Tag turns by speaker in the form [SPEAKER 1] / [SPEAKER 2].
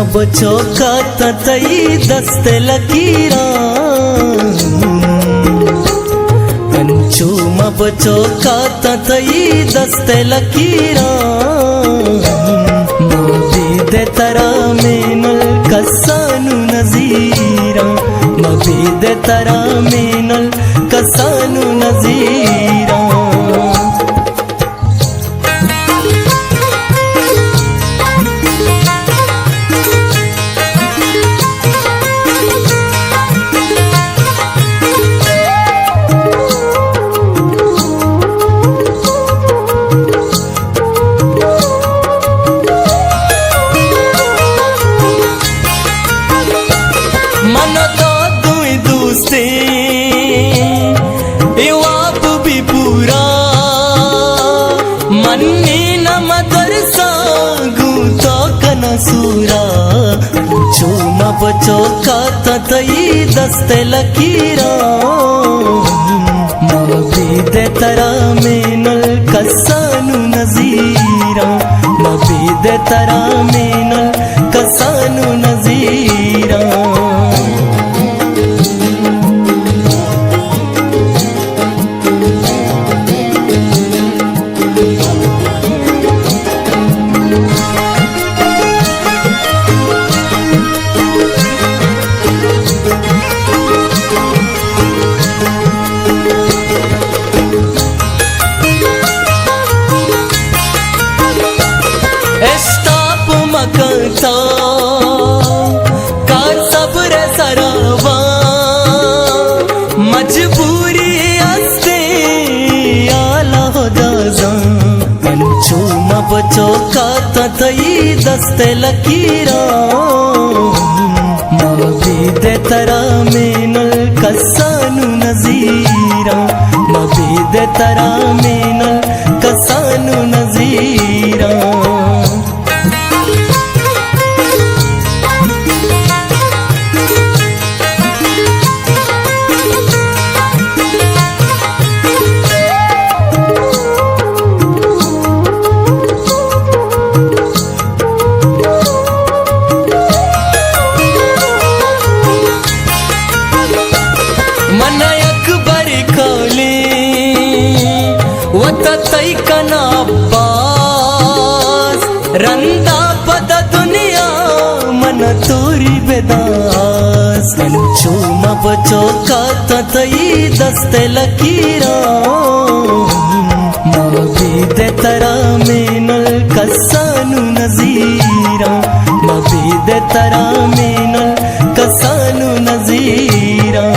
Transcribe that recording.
[SPEAKER 1] बचो का तई दस्ते लकीरा कंचूम बचो का तई दस्ते लकीरा मबीद तरा मेनल कसानु नजीरा मबीद तरा मेनल कसानु नजीरा सूरा चूम बचो का तई दस्ते लकीरा मबीद तरा मेनल कसानु नजीरा मबीद तरा मेनल कसानु नजीरा स्टॉप मकता का सब्र सरावा मजबूरी आस्ते आला हो जाजा कंचूम बचो का तई दस्ते लकीरा मबीद तरा मेनल कसानु नजीरा मबीद तरा मेनल कसानु नजीरा तई कना अब्बास रंदा पद दुनिया मन तोरी बेदास कंचूम बचो का तई दस्ते लकीरा मबीद तरा मेनल कसानु नजीरा मबीद तरा मेनल कसानु नजीरा